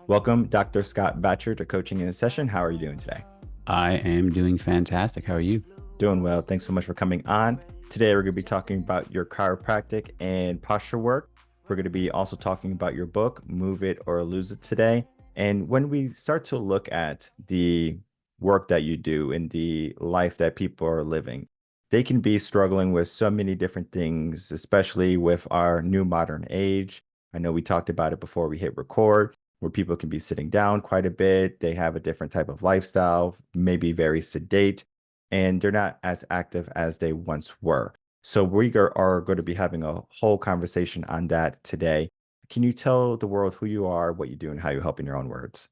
Welcome, Dr. Scott Vatcher, to Coaching in a Session. How are you doing today? I am doing fantastic. How are you? Doing well. Thanks so much for coming on. Today, we're going to be talking about your chiropractic and posture work. We're going to be also talking about your book, Move It or Lose It, today. And when we start to look at the work that you do and the life that people are living, they can be struggling with so many different things, especially with our new modern age. I know we talked about it before we hit record, where people can be sitting down quite a bit. They have a different type of lifestyle, maybe very sedate, and they're not as active as they once were. So we are going to be having a whole conversation on that today. Can you tell the world who you are, what you do, and how you help in your own words?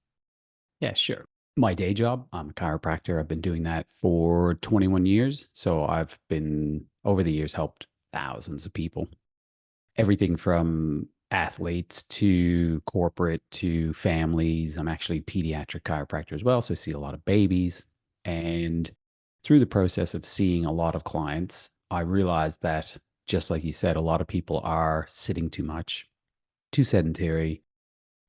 Yeah, sure. My day job, I'm a chiropractor. I've been doing that for 21 years. So I've been, over the years, helped thousands of people. Everything from athletes to corporate to families. I'm actually a pediatric chiropractor as well. So I see a lot of babies. And through the process of seeing a lot of clients, I realized that, just like you said, a lot of people are sitting too much, too sedentary,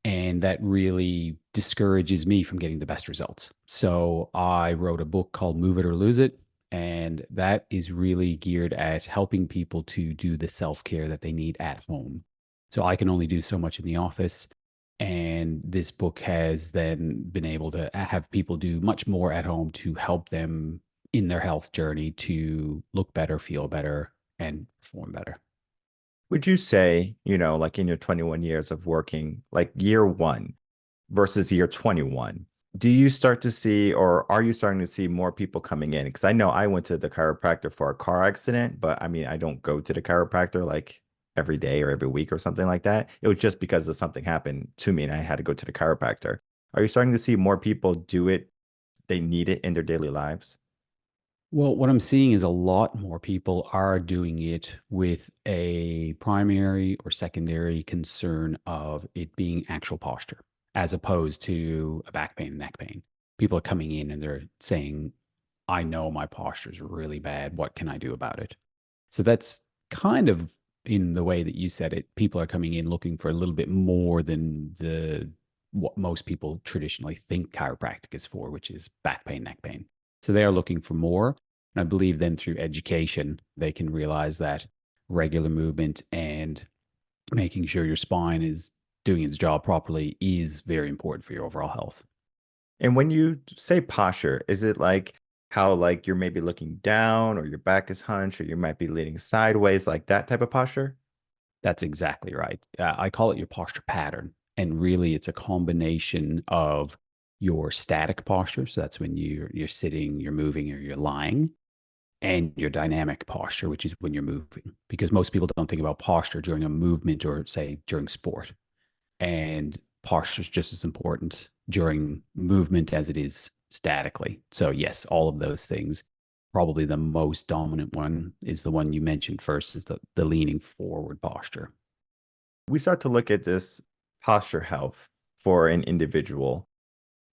and that really discourages me from getting the best results. So I wrote a book called Move It or Lose It, and that is really geared at helping people to do the self-care that they need at home. So I can only do so much in the office, and this book has then been able to have people do much more at home to help them in their health journey to look better, feel better, and perform better. Would you say, like in your 21 years of working, like year one versus year 21, do you start to see, or are you starting to see more people coming in? Because I know I went to the chiropractor for a car accident, but I mean, I don't go to the chiropractor like every day or every week or something like that. It was just because of something happened to me and I had to go to the chiropractor. Are you starting to see more people do it? They need it in their daily lives? Well, what I'm seeing is a lot more people are doing it with a primary or secondary concern of it being actual posture, as opposed to a back pain and neck pain. People are coming in and they're saying, I know my posture is really bad. What can I do about it? So that's kind of in the way that you said it. People are coming in looking for a little bit more than the what most people traditionally think chiropractic is for, which is back pain, neck pain. So they are looking for more. And I believe then through education, they can realize that regular movement and making sure your spine is doing its job properly is very important for your overall health. And when you say posture, is it like how like you're maybe looking down or your back is hunched or you might be leaning sideways, like that type of posture? That's exactly right. I call it your posture pattern. And really, it's a combination of your static posture. So that's when you're sitting, you're moving, or you're lying, and your dynamic posture, which is when you're moving. Because most people don't think about posture during a movement or say during sport. And posture is just as important during movement as it is statically. So yes, all of those things. Probably the most dominant one is the one you mentioned first, is the leaning forward posture. We start to look at this posture health for an individual.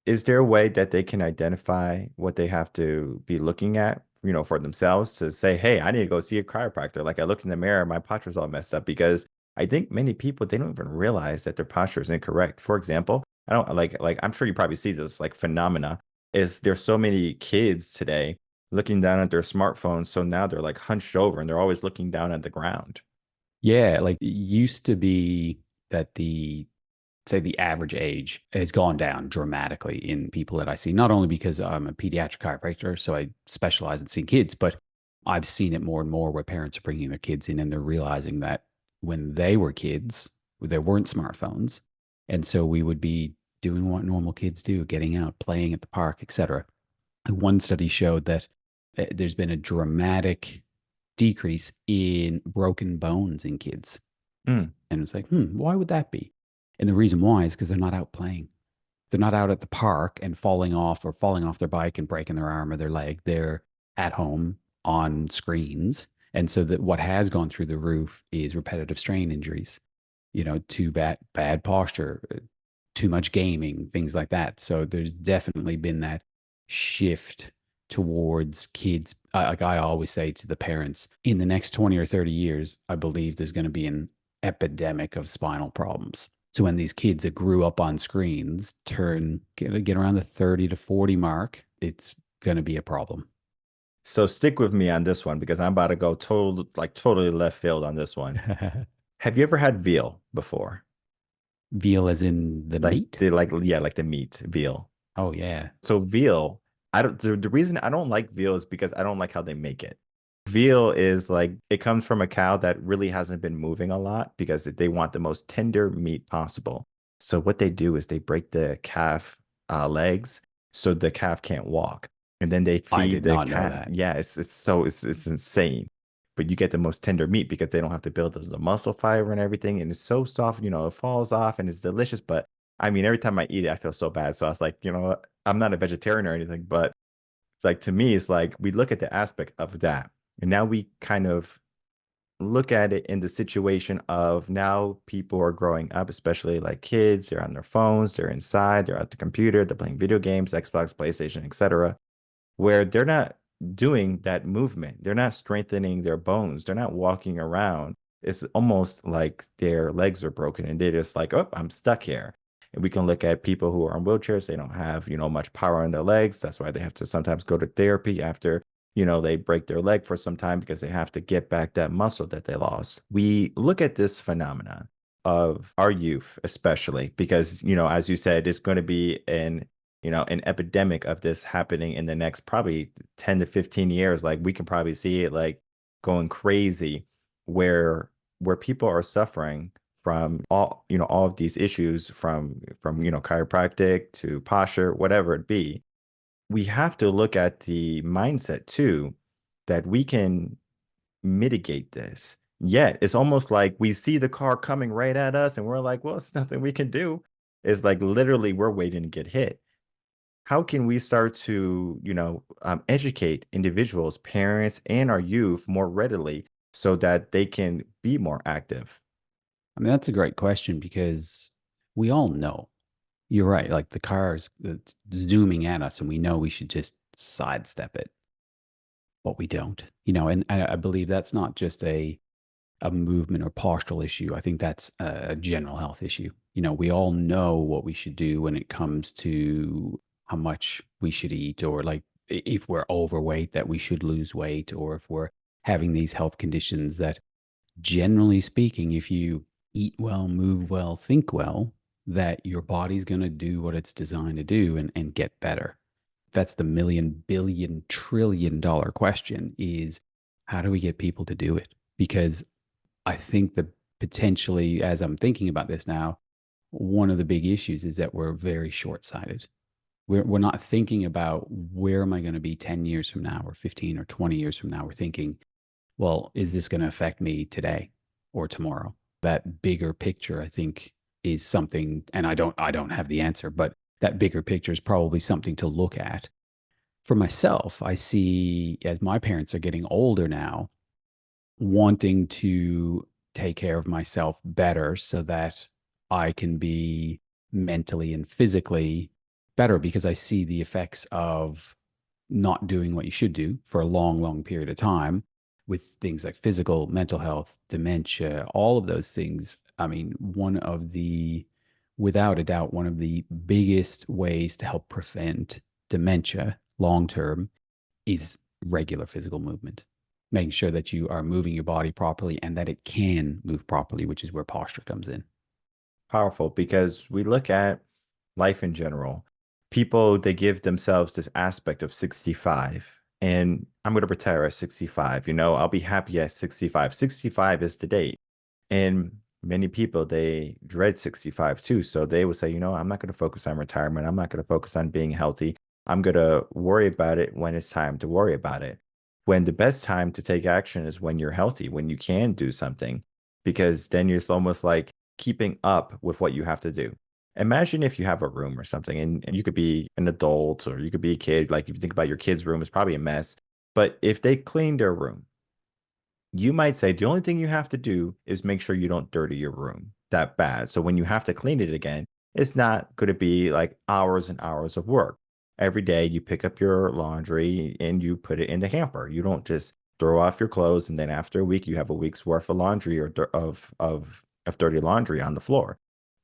Is there a way that they can identify what they have to be looking at, for themselves to say, hey, I need to go see a chiropractor? Like I look in the mirror, my posture's all messed up because I think many people they don't even realize that their posture is incorrect. For example, I don't like I'm sure you probably see this like phenomena is there's so many kids today looking down at their smartphones. So now they're like hunched over and they're always looking down at the ground. Yeah, like it used to be that the say the average age has gone down dramatically in people that I see, not only because I'm a pediatric chiropractor, so I specialize in seeing kids, but I've seen it more and more where parents are bringing their kids in and they're realizing that when they were kids, there weren't smartphones. And so we would be doing what normal kids do, getting out, playing at the park, etc. And one study showed that there's been a dramatic decrease in broken bones in kids. Mm. And it's like, why would that be? And the reason why is because they're not out playing. They're not out at the park and falling off or falling off their bike and breaking their arm or their leg. They're at home on screens. And so that what has gone through the roof is repetitive strain injuries, too bad posture, too much gaming, things like that. So there's definitely been that shift towards kids. Like I always say to the parents, in the next 20 or 30 years, I believe there's going to be an epidemic of spinal problems. So when these kids that grew up on screens get around the 30 to 40 mark, it's going to be a problem. So stick with me on this one because I'm about to go totally left field on this one. Have you ever had veal before? Veal as in the meat? Like the meat, veal. Oh yeah. So veal, I don't the reason I don't like veal is because I don't like how they make it. Veal is like it comes from a cow that really hasn't been moving a lot because they want the most tender meat possible. So what they do is they break the calf legs so the calf can't walk, and then they I feed did the not know calf. that. Yeah, it's insane. But you get the most tender meat because they don't have to build the muscle fiber and everything, and it's so soft. It falls off and it's delicious. But I mean, every time I eat it, I feel so bad. So I was like, you know what? I'm not a vegetarian or anything, but it's like to me, it's like we look at the aspect of that. And now we kind of look at it in the situation of now people are growing up, especially like kids, they're on their phones, they're inside, they're at the computer, they're playing video games, Xbox, PlayStation, etc., where they're not doing that movement. They're not strengthening their bones. They're not walking around. It's almost like their legs are broken and they're just like, oh, I'm stuck here. And we can look at people who are in wheelchairs. They don't have, much power in their legs. That's why they have to sometimes go to therapy after, they break their leg for some time because they have to get back that muscle that they lost. We look at this phenomenon of our youth, especially because, as you said, it's going to be an epidemic of this happening in the next probably 10 to 15 years. Like we can probably see it like going crazy where people are suffering from all of these issues from chiropractic to posture, whatever it be. We have to look at the mindset too that we can mitigate this. Yet it's almost like we see the car coming right at us and we're like, well, it's nothing we can do. It's like literally we're waiting to get hit. How can we start to, educate individuals, parents, and our youth more readily so that they can be more active? I mean, that's a great question because we all know. You're right. Like the car's zooming at us, and we know we should just sidestep it, but we don't. And I believe that's not just a movement or postural issue. I think that's a general health issue. We all know what we should do when it comes to how much we should eat, or like if we're overweight, that we should lose weight, or if we're having these health conditions that, generally speaking, if you eat well, move well, think well, that your body's going to do what it's designed to do and get better. That's the million, billion, trillion dollar question is how do we get people to do it? Because I think that potentially, as I'm thinking about this now, one of the big issues is that we're very short sighted. We're not thinking about where am I going to be 10 years from now or 15 or 20 years from now. We're thinking, well, is this going to affect me today or tomorrow? That bigger picture, I think, is something, and I don't have the answer, but that bigger picture is probably something to look at. For myself, I see as my parents are getting older now, wanting to take care of myself better so that I can be mentally and physically better, because I see the effects of not doing what you should do for a long, long period of time with things like physical, mental health, dementia, all of those things. I mean, without a doubt, one of the biggest ways to help prevent dementia long term is regular physical movement, making sure that you are moving your body properly and that it can move properly, which is where posture comes in. Powerful because we look at life in general. People, they give themselves this aspect of 65, and I'm going to retire at 65. I'll be happy at 65. 65 is the date. And many people, they dread 65 too. So they will say, I'm not going to focus on retirement. I'm not going to focus on being healthy. I'm going to worry about it when it's time to worry about it. When the best time to take action is when you're healthy, when you can do something, because then it's almost like keeping up with what you have to do. Imagine if you have a room or something and you could be an adult or you could be a kid. Like if you think about your kid's room, it's probably a mess. But if they clean their room, you might say the only thing you have to do is make sure you don't dirty your room that bad. So when you have to clean it again, it's not going to be like hours and hours of work. Every day you pick up your laundry and you put it in the hamper. You don't just throw off your clothes and then after a week you have a week's worth of laundry or of of dirty laundry on the floor.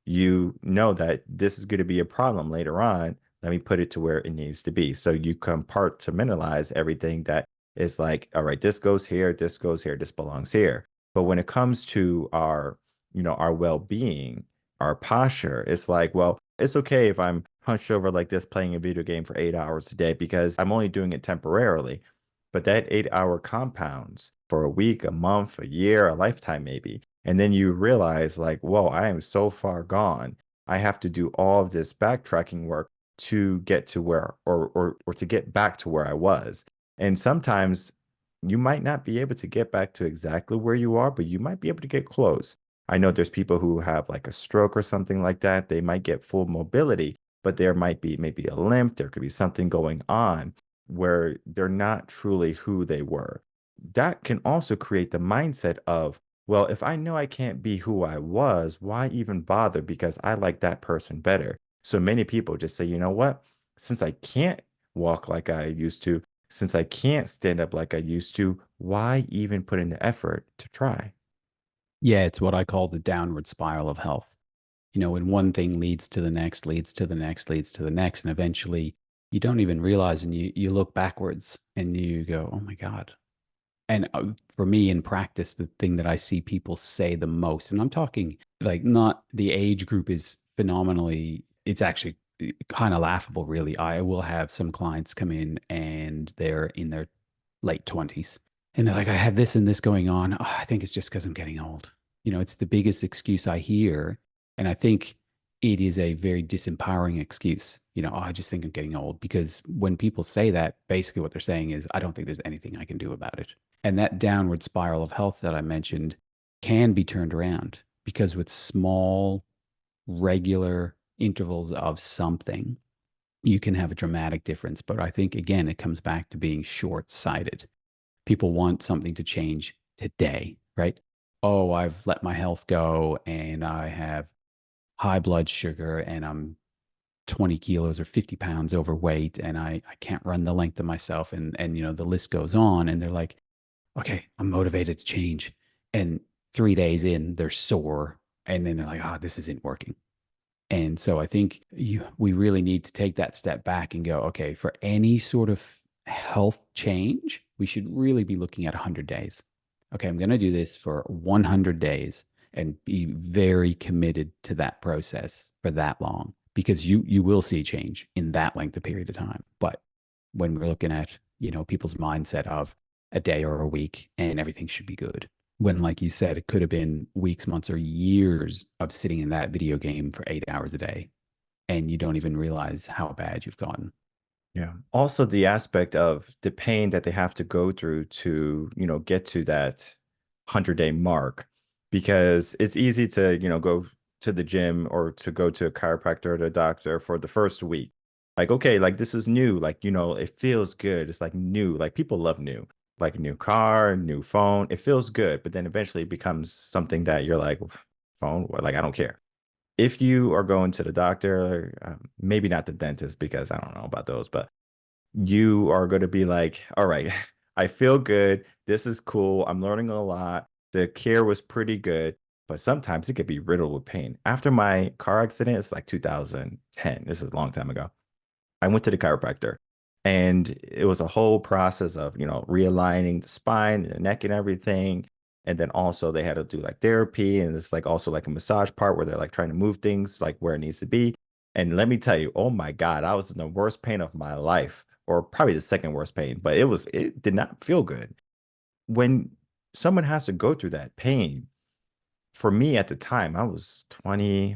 You know that this is going to be a problem later on. Let me put it to where it needs to be. So you compartmentalize everything that is like, all right, this goes here, this goes here, this belongs here. But when it comes to our, our well-being, our posture, it's like, well, it's okay if I'm hunched over like this playing a video game for 8 hours a day because I'm only doing it temporarily. But that 8 hour compounds for a week, a month, a year, a lifetime, maybe. And then you realize, like, whoa, I am so far gone. I have to do all of this backtracking work to get to where, or to get back to where I was. And sometimes you might not be able to get back to exactly where you are, but you might be able to get close. I know there's people who have like a stroke or something like that. They might get full mobility, but there might be maybe a limp. There could be something going on where they're not truly who they were. That can also create the mindset of, well, if I know I can't be who I was, why even bother? Because I like that person better. So many people just say, you know what? Since I can't walk like I used to, since I can't stand up like I used to, why even put in the effort to try? Yeah, it's what I call the downward spiral of health. When one thing leads to the next, leads to the next, leads to the next, and eventually you don't even realize, and you look backwards and you go, oh my God. And for me in practice, the thing that I see people say the most, and I'm talking like not the age group is phenomenally, it's actually kind of laughable, really. I will have some clients come in and they're in their late 20s and they're like, I have this and this going on. Oh, I think it's just because I'm getting old. It's the biggest excuse I hear. And I think it is a very disempowering excuse. Oh, I just think I'm getting old. Because when people say that, basically what they're saying is, I don't think there's anything I can do about it. And that downward spiral of health that I mentioned can be turned around because with small, regular intervals of something, you can have a dramatic difference. But I think, again, it comes back to being short sighted. People want something to change today, right? Oh, I've let my health go and I have high blood sugar and I'm 20 kilos or 50 pounds overweight and I can't run the length of myself. And the list goes on. And they're like, okay, I'm motivated to change. And 3 days in, they're sore. And then they're like, oh, this isn't working. And so I think we really need to take that step back and go, okay, for any sort of health change, we should really be looking at 100 days. Okay, I'm going to do this for 100 days and be very committed to that process for that long because you will see change in that length of period of time. But when we're looking at, people's mindset of a day or a week and everything should be good, when, like you said, it could have been weeks, months, or years of sitting in that video game for 8 hours a day, and you don't even realize how bad you've gotten. Yeah. Also, the aspect of the pain that they have to go through to, get to that 100-day mark, because it's easy to, go to the gym or to go to a chiropractor or the doctor for the first week. Like, okay, like this is new. Like, it feels good. It's like new. Like people love new, like a new car, new phone. It feels good. But then eventually it becomes something that you're like, phone, like I don't care if you are going to the doctor, maybe not the dentist because I don't know about those, but you are going to be like, all right, I feel good. This is cool. I'm learning a lot. The care was pretty good, but sometimes it could be riddled with pain. After my car accident, it's like 2010. This is a long time ago. I went to the chiropractor and it was a whole process of, realigning the spine, the neck and everything. And then also they had to do like therapy and it's like also like a massage part where they're like trying to move things like where it needs to be. And let me tell you, oh my God, I was in the worst pain of my life, or probably the second worst pain, but it did not feel good. When someone has to go through that pain, for me at the time, I was 20,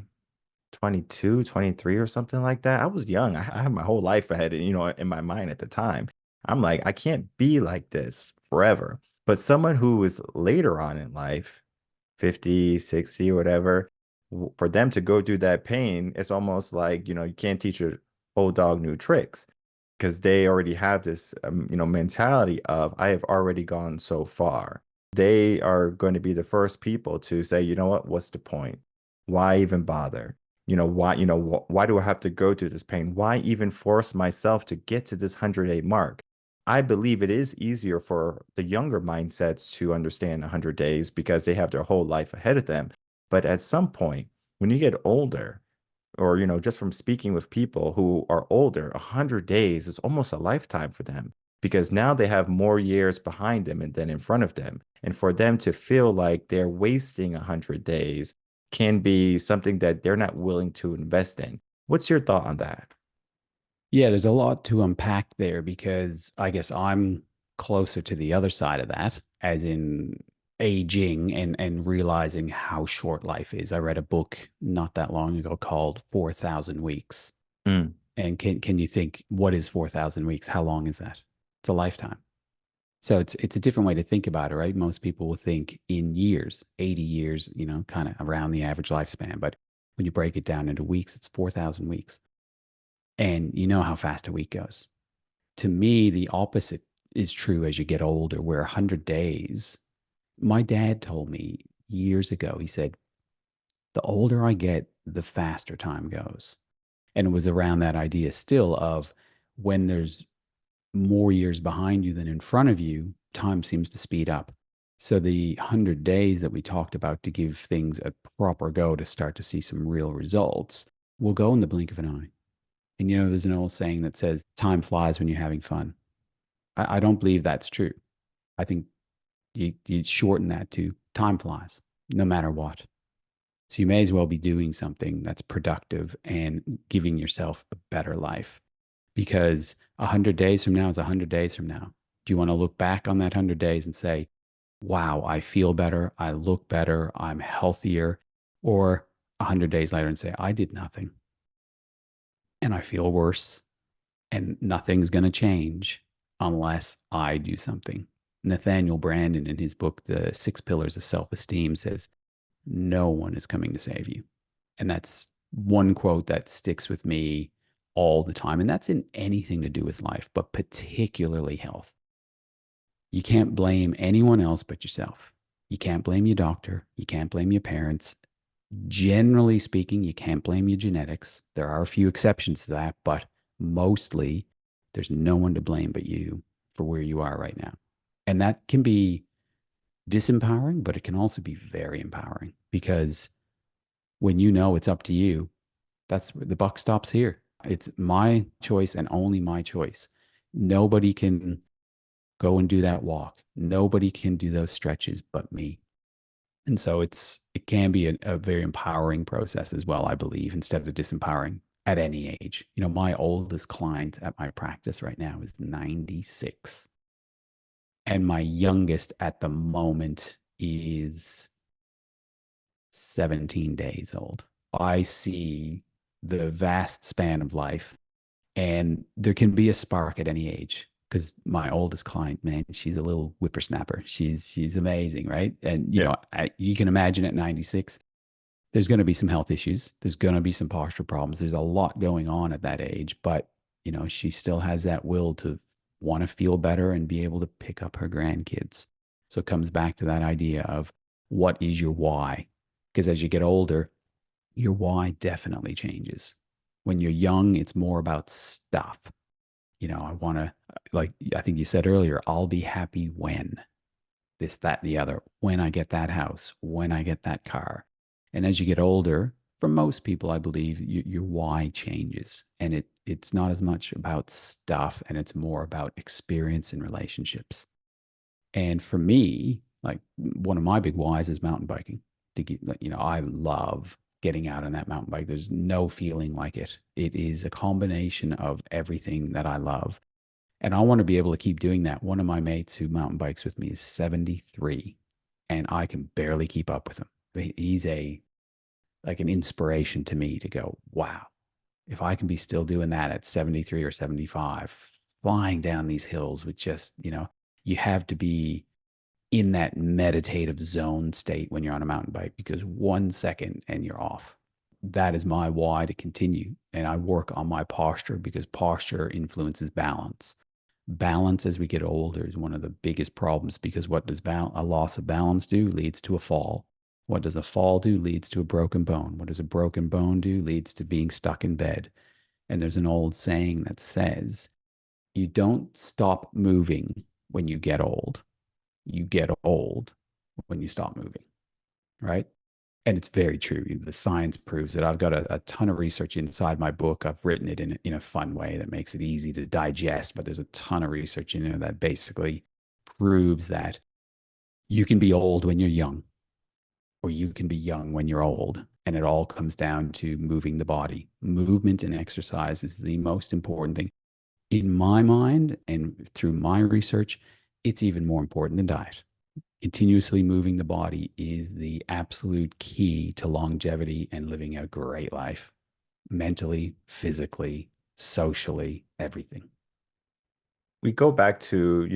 22, 23, or something like that. I was young. I had my whole life ahead, in my mind at the time. I'm like, I can't be like this forever. But someone who is later on in life, 50, 60, or whatever, for them to go through that pain, it's almost like, you can't teach a old dog new tricks because they already have this, mentality of, I have already gone so far. They are going to be the first people to say, you know what, what's the point? Why even bother? Why do I have to go through this pain? Why even force myself to get to this 100-day mark? I believe it is easier for the younger mindsets to understand 100 days because they have their whole life ahead of them. But at some point, when you get older, or just from speaking with people who are older, 100 days is almost a lifetime for them because now they have more years behind them and then in front of them. And for them to feel like they're wasting 100 days can be something that they're not willing to invest in. What's your thought on that? Yeah, there's a lot to unpack there because I guess I'm closer to the other side of that, as in aging and realizing how short life is. I read a book not that long ago called 4,000 Weeks. Mm, And can you think, what is 4,000 weeks? How long is that? It's a lifetime. So it's a different way to think about it, right? Most people will think in years, 80 years, kind of around the average lifespan. But when you break it down into weeks, it's 4,000 weeks. And you know how fast a week goes. To me, the opposite is true as you get older, where 100 days, my dad told me years ago, he said, the older I get, the faster time goes. And it was around that idea still of when there's more years behind you than in front of you, time seems to speed up. So the 100 days that we talked about to give things a proper go to start to see some real results will go in the blink of an eye. And there's an old saying that says, time flies when you're having fun. I don't believe that's true. I think you shorten that to time flies, no matter what. So you may as well be doing something that's productive and giving yourself a better life because 100 days from now is 100 days from now. Do you want to look back on that 100 days and say, wow, I feel better, I look better, I'm healthier? Or 100 days later and say, I did nothing and I feel worse and nothing's going to change unless I do something. Nathaniel Branden, in his book, The Six Pillars of Self Esteem, says, no one is coming to save you. And that's one quote that sticks with me all the time. And that's in anything to do with life, but particularly health. You can't blame anyone else but yourself. You can't blame your doctor. You can't blame your parents. Generally speaking, you can't blame your genetics. There are a few exceptions to that, but mostly there's no one to blame but you for where you are right now. And that can be disempowering, but it can also be very empowering because when you know it's up to you, that's the buck stops here. It's my choice and only my choice. Nobody can go and do that walk. Nobody can do those stretches but me. And so it can be a very empowering process as well, I believe, instead of disempowering at any age. My oldest client at my practice right now is 96. And my youngest at the moment is 17 days old. I see the vast span of life, and there can be a spark at any age. Because my oldest client, man, she's a little whippersnapper. She's amazing, right? And yeah. you can imagine at 96, there's going to be some health issues. There's going to be some posture problems. There's a lot going on at that age, but she still has that will to want to feel better and be able to pick up her grandkids. So it comes back to that idea of what is your why? Because as you get older, your why definitely changes. When you're young, it's more about stuff. I want to, like I think you said earlier, I'll be happy when this, that, and the other, when I get that house, when I get that car. And as you get older, for most people, I believe your why changes, and it's not as much about stuff, and it's more about experience and relationships. And for me, like one of my big whys is mountain biking. To get, I love getting out on that mountain bike. There's no feeling like it. It is a combination of everything that I love. And I want to be able to keep doing that. One of my mates who mountain bikes with me is 73, and I can barely keep up with him. He's like an inspiration to me to go, wow, if I can be still doing that at 73 or 75, flying down these hills with just, you have to be in that meditative zone state when you're on a mountain bike because 1 second and you're off. That is my why to continue. And I work on my posture because posture influences balance. Balance as we get older is one of the biggest problems because what does a loss of balance do? Leads to a fall. What does a fall do? Leads to a broken bone. What does a broken bone do? Leads to being stuck in bed. And there's an old saying that says, you don't stop moving when you get old. You get old when you stop moving, right? And it's very true. The science proves it. I've got a ton of research inside my book. I've written it in a fun way that makes it easy to digest, but there's a ton of research in there that basically proves that you can be old when you're young, or you can be young when you're old. And it all comes down to moving the body. Movement and exercise is the most important thing. In my mind, and through my research, it's even more important than diet. Continuously moving the body is the absolute key to longevity and living a great life, mentally, physically, socially, everything. We go back to,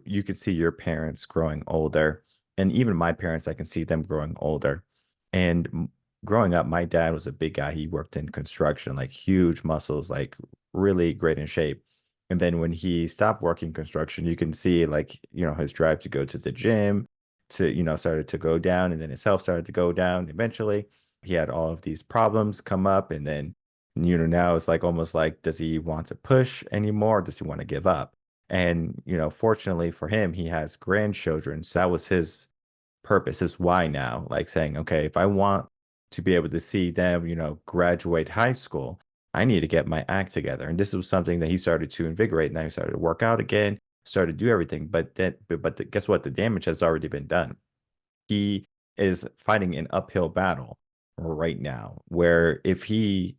you could see your parents growing older, and even my parents, I can see them growing older. And growing up, my dad was a big guy. He worked in construction, like huge muscles, like really great in shape. And then when he stopped working construction, you can see like, his drive to go to the gym to, started to go down, and then his health started to go down. Eventually, he had all of these problems come up, and then, now it's like almost like, does he want to push anymore? Or does he want to give up? And, fortunately for him, he has grandchildren. So that was his purpose, his why now, like saying, okay, if I want to be able to see them, graduate high school, I need to get my act together. And this was something that he started to invigorate. Now he started to work out again, started to do everything. Guess what? The damage has already been done. He is fighting an uphill battle right now, where if he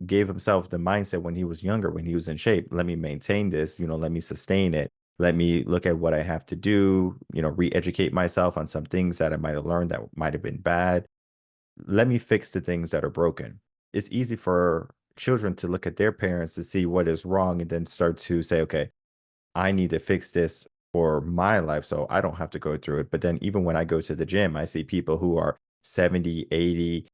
gave himself the mindset when he was younger, when he was in shape, let me maintain this, let me sustain it. Let me look at what I have to do, re-educate myself on some things that I might have learned that might have been bad. Let me fix the things that are broken. It's easy for children to look at their parents to see what is wrong and then start to say, okay, I need to fix this for my life so I don't have to go through it. But then even when I go to the gym, I see people who are 70, 80,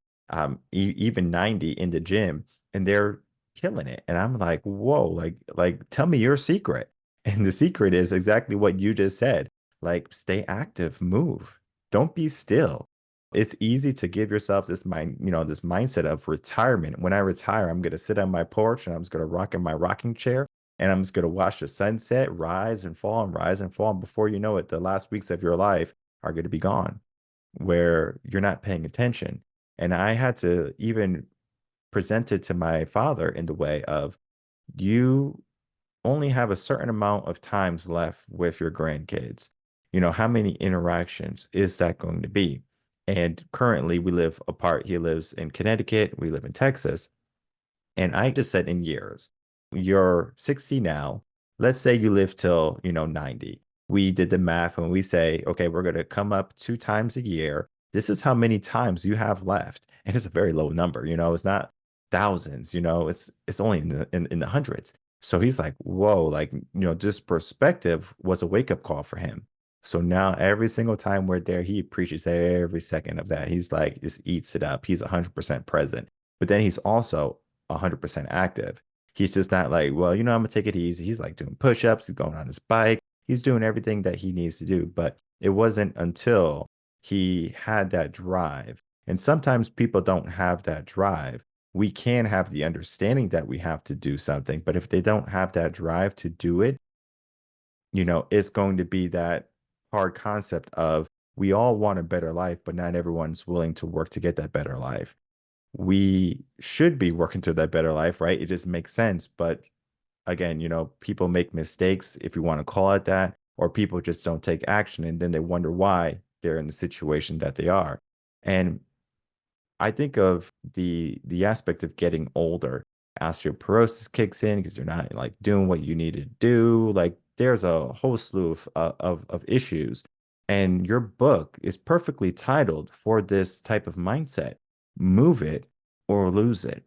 even 90 in the gym, and they're killing it. And I'm like, whoa, like tell me your secret. And the secret is exactly what you just said. Like stay active, move. Don't be still. It's easy to give yourself this this mindset of retirement. When I retire, I'm gonna sit on my porch and I'm just gonna rock in my rocking chair, and I'm just going to watch the sunset rise and fall and rise and fall. And before you know it, the last weeks of your life are going to be gone, where you're not paying attention. And I had to even present it to my father in the way of, you only have a certain amount of times left with your grandkids. How many interactions is that going to be? And currently we live apart. He lives in Connecticut, we live in Texas. And I just said, in years, you're 60 now. Let's say you live till, 90. We did the math and we say, okay, we're going to come up 2 times a year. This is how many times you have left. And it's a very low number, it's not thousands, it's only in the hundreds. So he's like, whoa, like, this perspective was a wake up call for him. So now every single time we're there, he appreciates every second of that. He's like, just eats it up. He's 100% present. But then he's also 100% active. He's just not like, well, I'm gonna take it easy. He's like doing push-ups, he's going on his bike, he's doing everything that he needs to do. But it wasn't until he had that drive. And sometimes people don't have that drive. We can have the understanding that we have to do something, but if they don't have that drive to do it, it's going to be that hard concept of, we all want a better life, but not everyone's willing to work to get that better life. We should be working to that better life, right? It just makes sense. But again, people make mistakes, if you want to call it that, or people just don't take action, and then they wonder why they're in the situation that they are. And I think of the aspect of getting older. Osteoporosis kicks in because you're not like doing what you need to do. Like there's a whole slew of issues. And your book is perfectly titled for this type of mindset. Move it or lose it.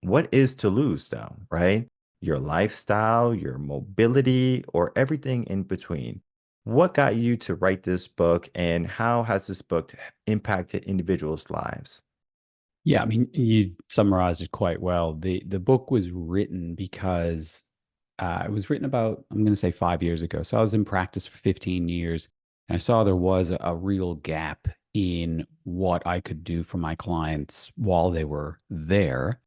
What is to lose though, right? Your lifestyle, your mobility, or everything in between. What got you to write this book, and how has this book impacted individuals' lives? Yeah, I mean, you summarized it quite well. The book was written because it was written about, I'm going to say 5 years ago. So I was in practice for 15 years, and I saw there was a real gap in what I could do for my clients while they were there,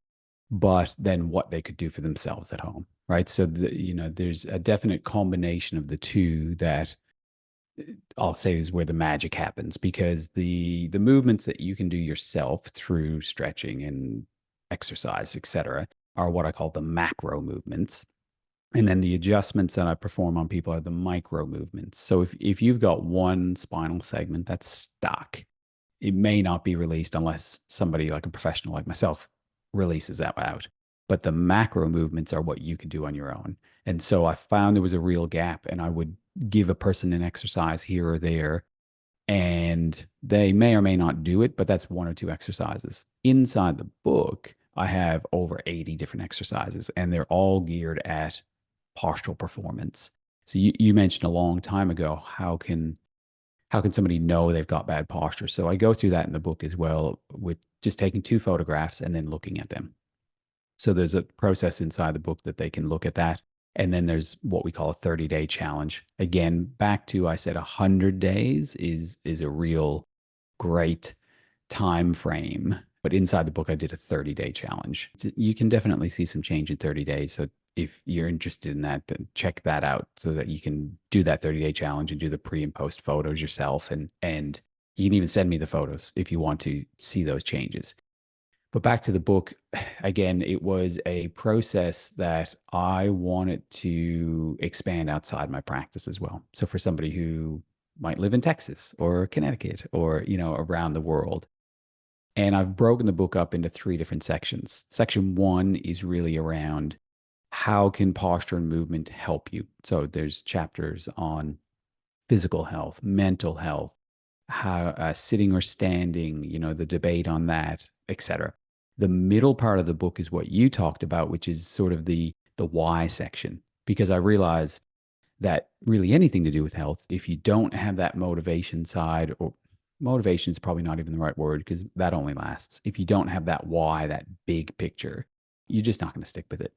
but then what they could do for themselves at home, right? So there's a definite combination of the two that I'll say is where the magic happens, because the movements that you can do yourself through stretching and exercise, etc., are what I call the macro movements. And then the adjustments that I perform on people are the micro movements. So if you've got one spinal segment that's stuck, it may not be released unless somebody like a professional like myself releases that out. But the macro movements are what you can do on your own. And so I found there was a real gap, and I would give a person an exercise here or there, and they may or may not do it, but that's one or two exercises. Inside the book, I have over 80 different exercises, and they're all geared at postural performance. So you mentioned a long time ago, how can somebody know they've got bad posture? So I go through that in the book as well, with just taking two photographs and then looking at them. So there's a process inside the book that they can look at that. And then there's what we call a 30-day challenge. Again, back to, I said 100 days is a real great time frame. But inside the book, I did a 30-day challenge. You can definitely see some change in 30 days. So if you're interested in that, then check that out so that you can do that 30-day challenge and do the pre and post photos yourself. And you can even send me the photos if you want to see those changes. But back to the book, again, it was a process that I wanted to expand outside my practice as well. So for somebody who might live in Texas or Connecticut or, around the world. And I've broken the book up into three different sections. Section one is really around how can posture and movement help you. So there's chapters on physical health, mental health, how sitting or standing, the debate on that, etc. The middle part of the book is what you talked about, which is sort of the why section, because I realize that really anything to do with health, if you don't have that motivation side, or motivation is probably not even the right word because that only lasts. If you don't have that why, that big picture, you're just not going to stick with it.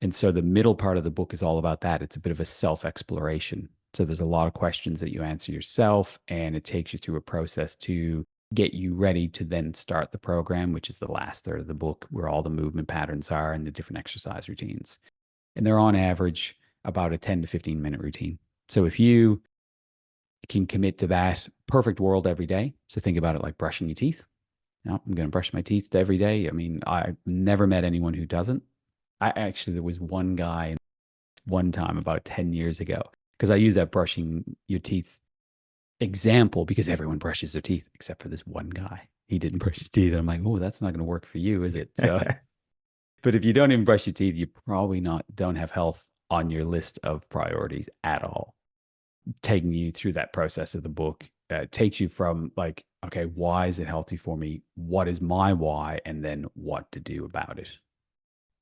And so the middle part of the book is all about that. It's a bit of a self exploration. So there's a lot of questions that you answer yourself, and it takes you through a process to get you ready to then start the program, which is the last third of the book, where all the movement patterns are and the different exercise routines. And they're on average about a 10 to 15-minute routine. So if you can commit to that perfect world every day, so think about it like brushing your teeth. I'm going to brush my teeth every day. I mean, I've never met anyone who doesn't. There was one guy one time about 10 years ago, because I use that brushing your teeth example because everyone brushes their teeth except for this one guy. He didn't brush his teeth. And I'm like, oh, that's not going to work for you, is it? So, but if you don't even brush your teeth, you probably don't have health on your list of priorities at all. Taking you through that process of the book takes you from like, okay, why is it healthy for me? What is my why? And then what to do about it.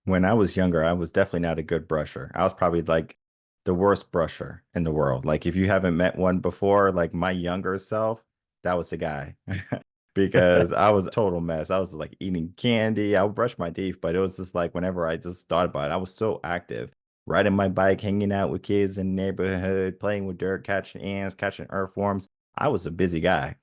When I was younger, I was definitely not a good brusher. I was probably like the worst brusher in the world. Like if you haven't met one before, like my younger self, that was the guy. Because I was a total mess. I was like eating candy. I would brush my teeth, but it was just like whenever I just thought about it, I was so active. Riding my bike, hanging out with kids in the neighborhood, playing with dirt, catching ants, catching earthworms. I was a busy guy.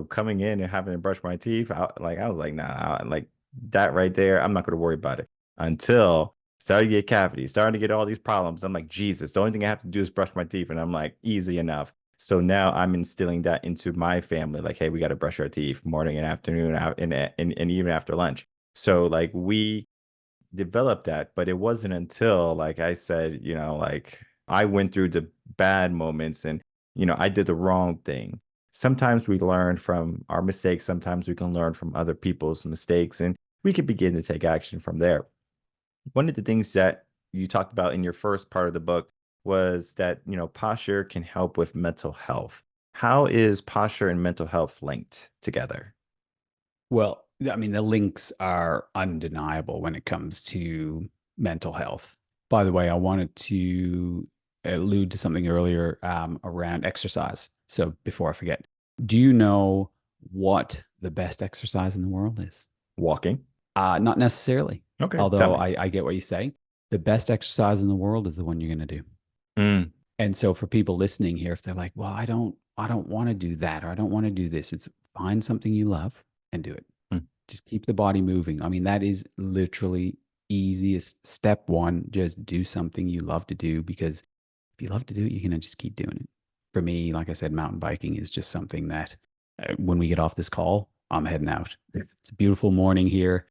Coming in and having to brush my teeth, I was like, nah, like that right there, I'm not going to worry about it until started to get cavities, starting to get all these problems. I'm like, Jesus, the only thing I have to do is brush my teeth. And I'm like, easy enough. So now I'm instilling that into my family. Like, hey, we got to brush our teeth morning and afternoon and even after lunch. So like we developed that, but it wasn't until, like I said, like I went through the bad moments and, I did the wrong thing. Sometimes we learn from our mistakes. Sometimes we can learn from other people's mistakes and we could begin to take action from there. One of the things that you talked about in your first part of the book was that, posture can help with mental health. How is posture and mental health linked together? Well, I mean, the links are undeniable when it comes to mental health. By the way, I wanted to allude to something earlier around exercise. So before I forget, do you know what the best exercise in the world is? Walking. Not necessarily, Okay, tell although me. I get what you say. The best exercise in the world is the one you're going to do. Mm, And so for people listening here, if they're like, well, I don't want to do that, or I don't want to do this, it's find something you love and do it. mm. Just keep the body moving. I mean, that is literally easiest step one. Just do something you love to do, because if you love to do it, you can just keep doing it. For me, like I said, mountain biking is just something that when we get off this call, I'm heading out. It's a beautiful morning here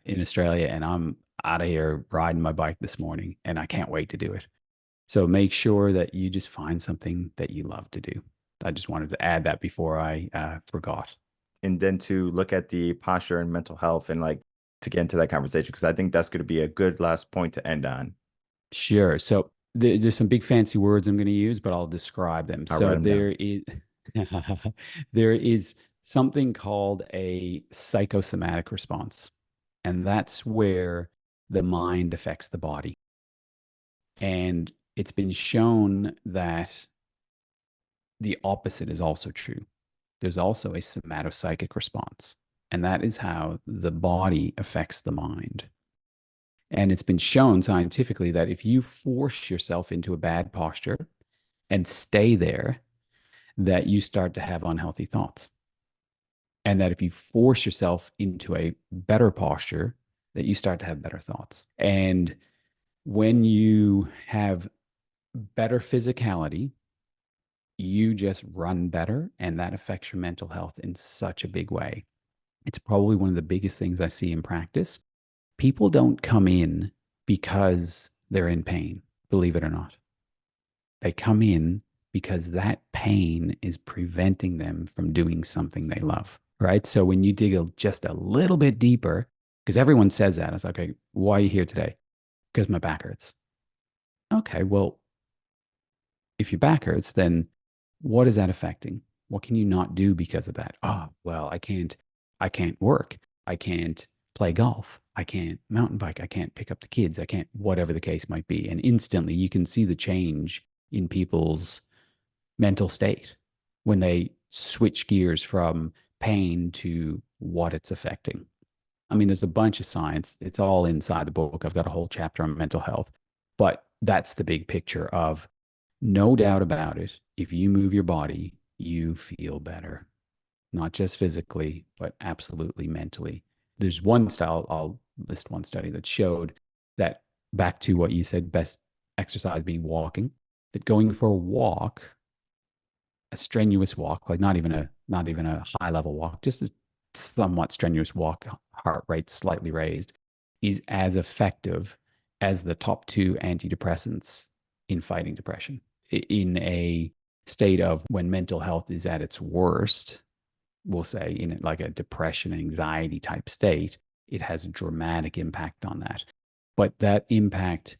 in Australia, and I'm out of here riding my bike this morning, and I can't wait to do it. So make sure that you just find something that you love to do. I just wanted to add that before I forgot. And then to look at the posture and mental health and like to get into that conversation, because I think that's going to be a good last point to end on. Sure. So there's some big fancy words I'm going to use, but I'll describe them. I'll write So them down. there is there is something called a psychosomatic response, and that's where the mind affects the body. And it's been shown that the opposite is also true. There's also a somatopsychic response, and that is how the body affects the mind. And it's been shown scientifically that if you force yourself into a bad posture and stay there, that you start to have unhealthy thoughts. And that if you force yourself into a better posture, that you start to have better thoughts. And when you have better physicality, you just run better, and that affects your mental health in such a big way. It's probably one of the biggest things I see in practice. People don't come in because they're in pain, believe it or not. They come in because that pain is preventing them from doing something they love, right? So when you dig just a little bit deeper, because everyone says that, it's like, okay, why are you here today? Because my back hurts. Okay, well, if your back hurts, then what is that affecting? What can you not do because of that? Oh, well, I can't work. I can't play golf. I can't mountain bike. I can't pick up the kids. I can't, whatever the case might be. And instantly you can see the change in people's mental state when they switch gears from pain to what it's affecting. I mean, there's a bunch of science. It's all inside the book. I've got a whole chapter on mental health, but that's the big picture of no doubt about it. If you move your body, you feel better, not just physically, but absolutely mentally. There's one style, I'll list one study that showed that, back to what you said, best exercise being walking, that going for a walk, a strenuous walk, like not even a high level walk, just a somewhat strenuous walk, heart rate slightly raised, is as effective as the top two antidepressants in fighting depression. In a state of when mental health is at its worst, we'll say in like a depression, anxiety type state, it has a dramatic impact on that. But that impact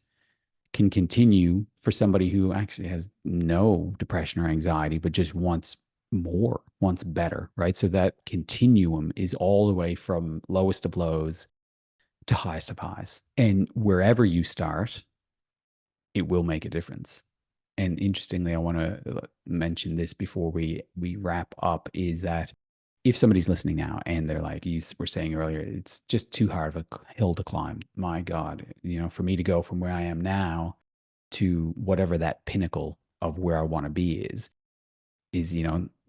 can continue for somebody who actually has no depression or anxiety, but just wants more, wants better, right? So that continuum is all the way from lowest of lows to highest of highs. And wherever you start, it will make a difference. And interestingly, I want to mention this before we wrap up, is that if somebody's listening now and they're like you were saying earlier, it's just too hard of a hill to climb. My God, for me to go from where I am now to whatever that pinnacle of where I want to be is,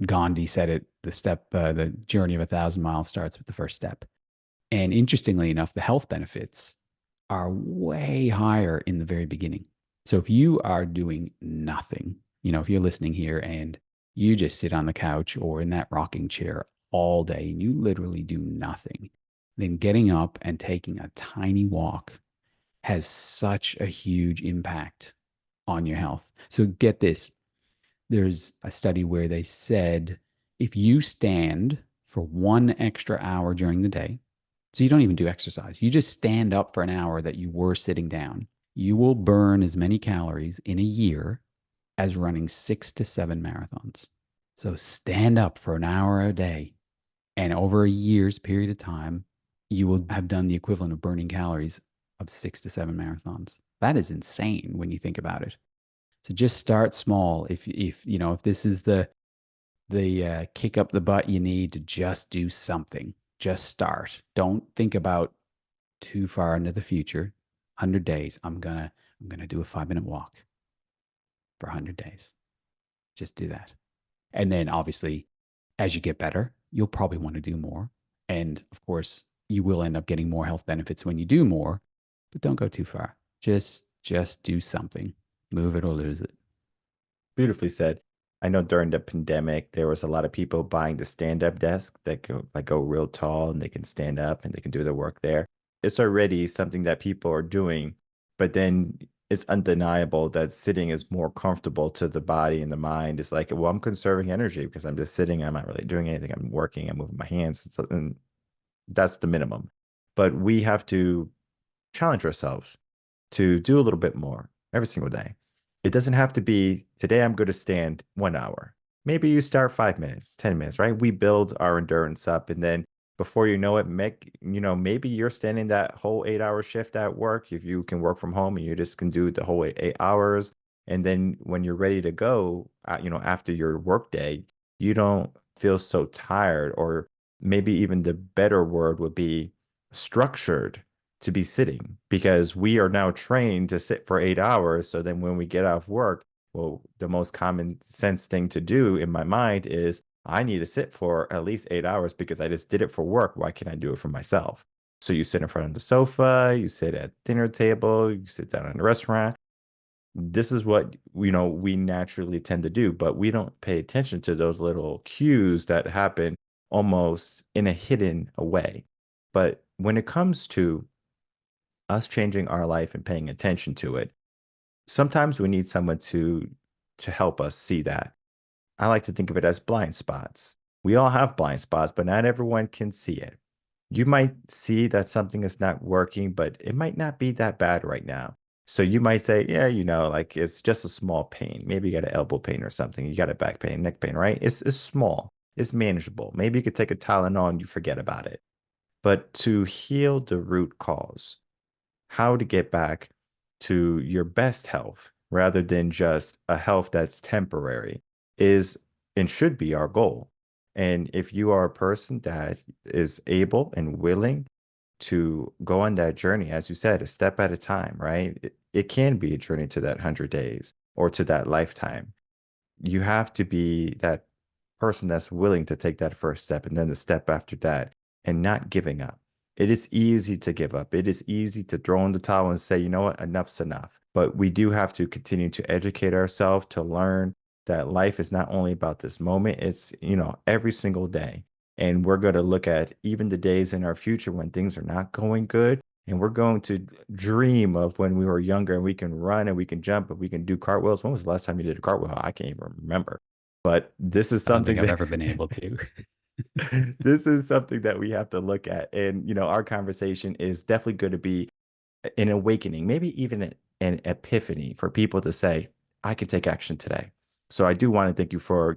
Gandhi said it, the journey of 1,000 miles starts with the first step. And interestingly enough, the health benefits are way higher in the very beginning. So if you are doing nothing, if you're listening here and you just sit on the couch or in that rocking chair all day and you literally do nothing, then getting up and taking a tiny walk has such a huge impact on your health. So get this. There's a study where they said if you stand for 1 extra hour during the day, so you don't even do exercise, you just stand up for an hour that you were sitting down, you will burn as many calories in a year as running 6 to 7 marathons. So stand up for an hour a day, and over a year's period of time, you will have done the equivalent of burning calories of 6 to 7 marathons. That is insane when you think about it. So just start small. If this is the kick up the butt you need to just do something, just start. Don't think about too far into the future. 100 days. I'm gonna do a 5 minute walk for 100 days. Just do that. And then obviously, as you get better, you'll probably want to do more. And of course, you will end up getting more health benefits when you do more, but don't go too far. Just do something. Move it or lose it. Beautifully said. I know during the pandemic, there was a lot of people buying the stand-up desk that go real tall and they can stand up and they can do their work there. It's already something that people are doing, but then it's undeniable that sitting is more comfortable to the body and the mind. It's like, well, I'm conserving energy because I'm just sitting. I'm not really doing anything. I'm working. I'm moving my hands. So, and that's the minimum. But we have to challenge ourselves to do a little bit more every single day. It doesn't have to be today, I'm going to stand 1 hour. Maybe you start 5 minutes, 10 minutes, right? We build our endurance up. And then before you know it, maybe you're standing that whole 8 hour shift at work. If you can work from home and you just can do the whole 8 hours. And then when you're ready to go, after your work day, you don't feel so tired, or maybe even the better word would be structured to be sitting, because we are now trained to sit for 8 hours. So then when we get off work, well, the most common sense thing to do in my mind is I need to sit for at least 8 hours because I just did it for work. Why can't I do it for myself? So you sit in front of the sofa, you sit at dinner table, you sit down in a restaurant. This is what we naturally tend to do, but we don't pay attention to those little cues that happen almost in a hidden way. But when it comes to us changing our life and paying attention to it, sometimes we need someone to help us see that. I like to think of it as blind spots. We all have blind spots, but not everyone can see it. You might see that something is not working, but it might not be that bad right now. So you might say, yeah, like it's just a small pain. Maybe you got an elbow pain or something. You got a back pain, neck pain, right? It's small. It's manageable. Maybe you could take a Tylenol and you forget about it. But to heal the root cause, how to get back to your best health rather than just a health that's temporary is and should be our goal. And if you are a person that is able and willing to go on that journey, as you said, a step at a time, right? It can be a journey to that 100 days or to that lifetime. You have to be that person that's willing to take that first step and then the step after that, and not giving up. It is easy to give up. It is easy to throw in the towel and say, you know what, enough's enough. But we do have to continue to educate ourselves to learn that life is not only about this moment, it's, every single day. And we're going to look at even the days in our future when things are not going good. And we're going to dream of when we were younger and we can run and we can jump and we can do cartwheels. When was the last time you did a cartwheel? I can't even remember. But this is I don't think something I've that ever been able to. this is something that we have to look at. And, our conversation is definitely going to be an awakening, maybe even an epiphany for people to say, I can take action today. So I do want to thank you for,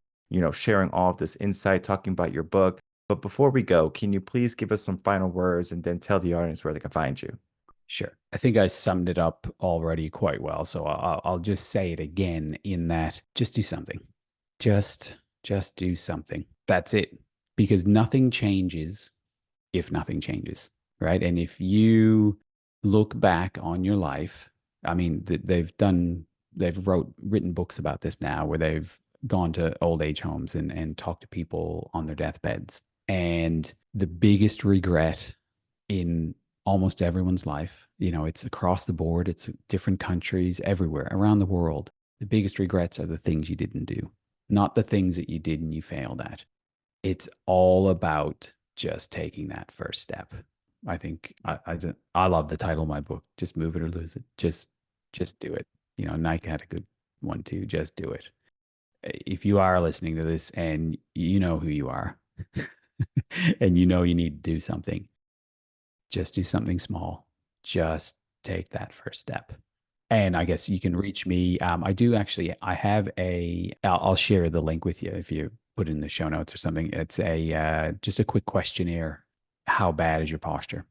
sharing all of this insight, talking about your book. But before we go, can you please give us some final words and then tell the audience where they can find you? Sure. I think I summed it up already quite well. So I'll just say it again in that just do something. Just just do something. That's it. Because nothing changes if nothing changes, right? And if you look back on your life, I mean, they've written books about this now where they've gone to old age homes and talked to people on their deathbeds. And the biggest regret in almost everyone's life, it's across the board, it's different countries, everywhere around the world. The biggest regrets are the things you didn't do, not the things that you did and you failed at. It's all about just taking that first step. I think I love the title of my book. Just move it or lose it. Just do it. Nike had a good one too. Just do it. If you are listening to this and you know who you are, and you need to do something, just do something small. Just take that first step. And I guess you can reach me. I do actually. I have I'll share the link with you if you put it in the show notes or something. It's a just a quick questionnaire. How bad is your posture?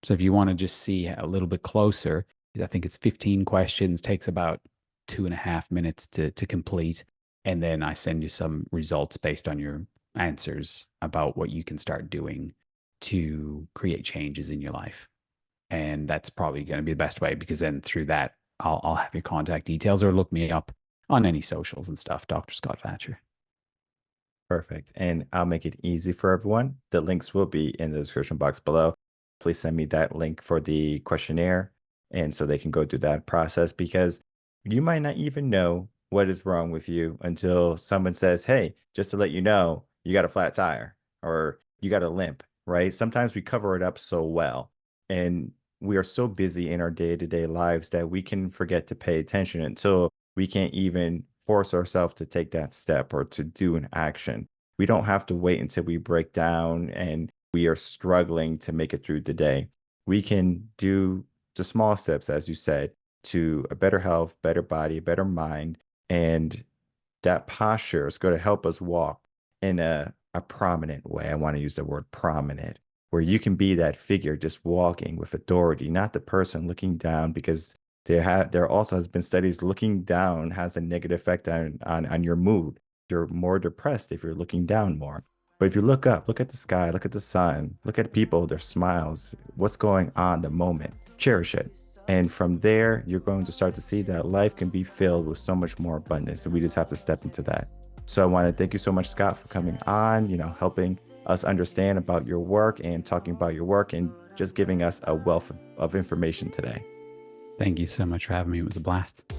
So if you want to just see a little bit closer, I think it's 15 questions. Takes about 2.5 minutes to complete, and then I send you some results based on your answers about what you can start doing to create changes in your life. And that's probably going to be the best way, because then through that, I'll have your contact details, or look me up on any socials and stuff, Dr. Scott Vatcher. Perfect. And I'll make it easy for everyone. The links will be in the description box below. Please send me that link for the questionnaire, and so they can go through that process, because you might not even know what is wrong with you until someone says, hey, just to let you know, you got a flat tire or you got a limp, right? Sometimes we cover it up so well. And we are so busy in our day-to-day lives that we can forget to pay attention until we can't even force ourselves to take that step or to do an action. We don't have to wait until we break down and we are struggling to make it through the day. We can do the small steps, as you said, to a better health, better body, better mind. And that posture is going to help us walk in a prominent way. I want to use the word prominent, where you can be that figure just walking with authority, not the person looking down, because there also has been studies looking down has a negative effect on your mood. You're more depressed if you're looking down more. But if you look up, look at the sky, look at the sun, look at people, their smiles, what's going on the moment, cherish it. And from there, you're going to start to see that life can be filled with so much more abundance. And we just have to step into that. So I want to thank you so much, Scott, for coming on, helping us understand about your work and talking about your work and just giving us a wealth of information today. Thank you so much for having me. It was a blast.